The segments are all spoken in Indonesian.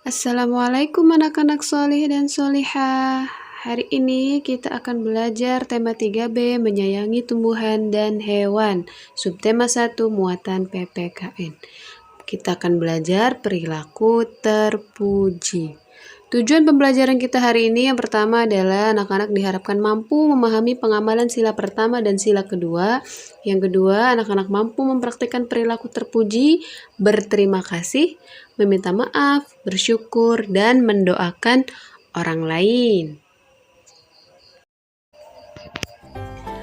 Assalamualaikum anak-anak solih dan solihah. Hari ini kita akan belajar tema 3B menyayangi tumbuhan dan hewan. Subtema 1 muatan PPKN. Kita akan belajar perilaku terpuji. Tujuan pembelajaran kita hari ini yang pertama adalah anak-anak diharapkan mampu memahami pengamalan sila pertama dan sila kedua. Yang kedua, anak-anak mampu mempraktikkan perilaku terpuji, berterima kasih, meminta maaf, bersyukur, dan mendoakan orang lain.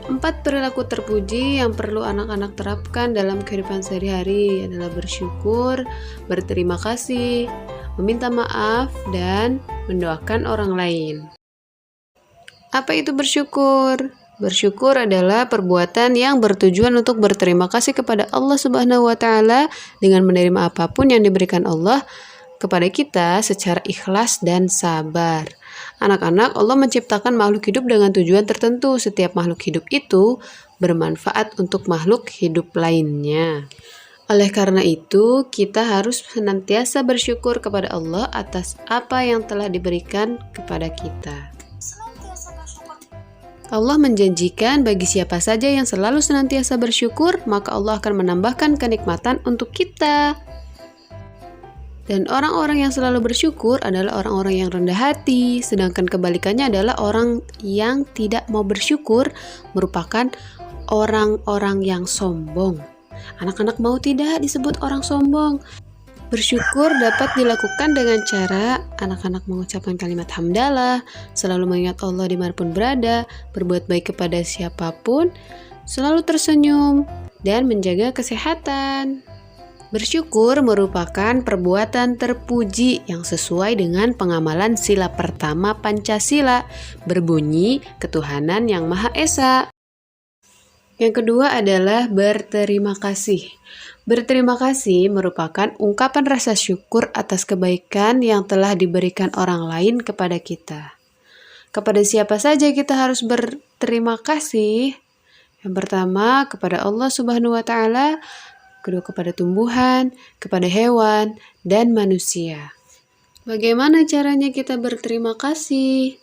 4 perilaku terpuji yang perlu anak-anak terapkan dalam kehidupan sehari-hari adalah bersyukur, berterima kasih, meminta maaf, dan mendoakan orang lain. Apa itu bersyukur? Bersyukur adalah perbuatan yang bertujuan untuk berterima kasih kepada Allah Subhanahu wa Ta'ala dengan menerima apapun yang diberikan Allah kepada kita secara ikhlas dan sabar. Anak-anak, Allah menciptakan makhluk hidup dengan tujuan tertentu. Setiap makhluk hidup itu bermanfaat untuk makhluk hidup lainnya. Oleh karena itu, kita harus senantiasa bersyukur kepada Allah atas apa yang telah diberikan kepada kita. Allah menjanjikan bagi siapa saja yang selalu senantiasa bersyukur, maka Allah akan menambahkan kenikmatan untuk kita. Dan orang-orang yang selalu bersyukur adalah orang-orang yang rendah hati, sedangkan kebalikannya adalah orang yang tidak mau bersyukur merupakan orang-orang yang sombong. Anak-anak mau tidak disebut orang sombong? Bersyukur dapat dilakukan dengan cara anak-anak mengucapkan kalimat hamdalah, selalu mengingat Allah dimanapun berada, berbuat baik kepada siapapun, selalu tersenyum, dan menjaga kesehatan. Bersyukur merupakan perbuatan terpuji yang sesuai dengan pengamalan sila pertama Pancasila, berbunyi ketuhanan yang Maha Esa. Yang kedua adalah berterima kasih. Berterima kasih merupakan ungkapan rasa syukur atas kebaikan yang telah diberikan orang lain kepada kita. Kepada siapa saja kita harus berterima kasih? Yang pertama, kepada Allah Subhanahu wa Ta'ala, kedua kepada tumbuhan, kepada hewan, dan manusia. Bagaimana caranya kita berterima kasih?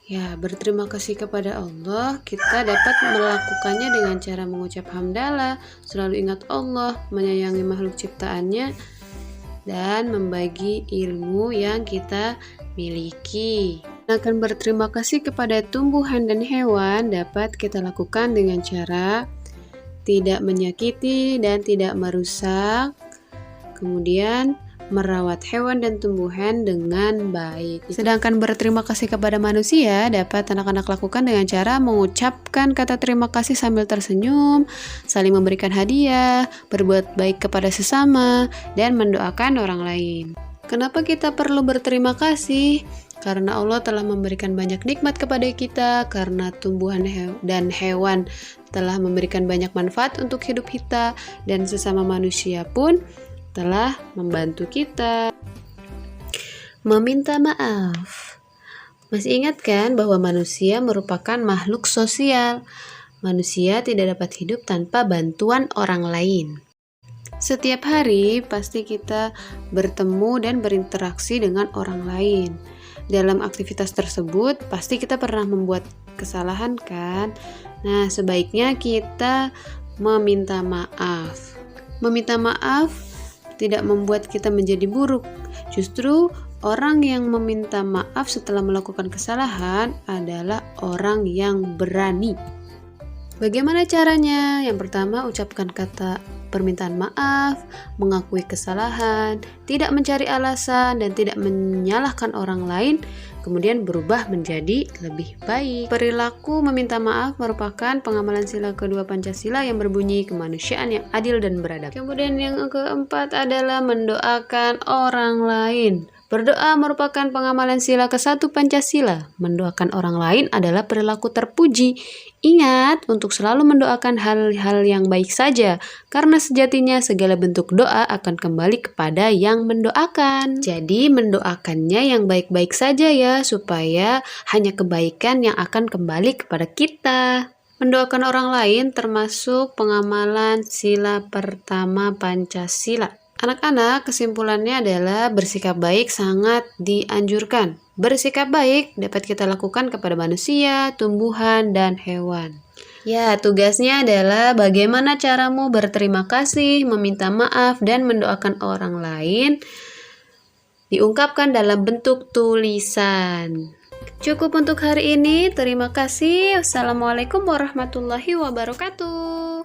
Ya, berterima kasih kepada Allah, kita dapat melakukannya dengan cara mengucap hamdalah, selalu ingat Allah, menyayangi makhluk ciptaannya, dan membagi ilmu yang kita miliki. Akan berterima kasih kepada tumbuhan dan hewan dapat kita lakukan dengan cara tidak menyakiti dan tidak merusak, kemudian merawat hewan dan tumbuhan dengan baik. Sedangkan berterima kasih kepada manusia dapat anak-anak lakukan dengan cara mengucapkan kata terima kasih sambil tersenyum, saling memberikan hadiah, berbuat baik kepada sesama, dan mendoakan orang lain. Kenapa kita perlu berterima kasih? Karena Allah telah memberikan banyak nikmat kepada kita, karena tumbuhan dan hewan telah memberikan banyak manfaat untuk hidup kita, dan sesama manusia pun telah membantu kita. Meminta maaf. Masih ingat kan bahwa manusia merupakan makhluk sosial. Manusia tidak dapat hidup tanpa bantuan orang lain. Setiap hari pasti kita bertemu dan berinteraksi dengan orang lain. Dalam aktivitas tersebut pasti kita pernah membuat kesalahan kan? Nah, sebaiknya kita meminta maaf. Meminta maaf tidak membuat kita menjadi buruk. Justru orang yang meminta maaf setelah melakukan kesalahan adalah orang yang berani. Bagaimana caranya? Yang pertama, ucapkan kata permintaan maaf, mengakui kesalahan, tidak mencari alasan, dan tidak menyalahkan orang lain, kemudian berubah menjadi lebih baik. Perilaku meminta maaf merupakan pengamalan sila kedua Pancasila yang berbunyi kemanusiaan yang adil dan beradab. Kemudian yang keempat adalah mendoakan orang lain. Berdoa merupakan pengamalan sila ke-1 Pancasila. Mendoakan orang lain adalah perilaku terpuji. Ingat untuk selalu mendoakan hal-hal yang baik saja, karena sejatinya segala bentuk doa akan kembali kepada yang mendoakan. Jadi mendoakannya yang baik-baik saja ya, supaya hanya kebaikan yang akan kembali kepada kita. Mendoakan orang lain termasuk pengamalan sila pertama Pancasila. Anak-anak, kesimpulannya adalah bersikap baik sangat dianjurkan. Bersikap baik dapat kita lakukan kepada manusia, tumbuhan, dan hewan. Ya, tugasnya adalah bagaimana caramu berterima kasih, meminta maaf, dan mendoakan orang lain diungkapkan dalam bentuk tulisan. Cukup untuk hari ini. Terima kasih. Wassalamualaikum warahmatullahi wabarakatuh.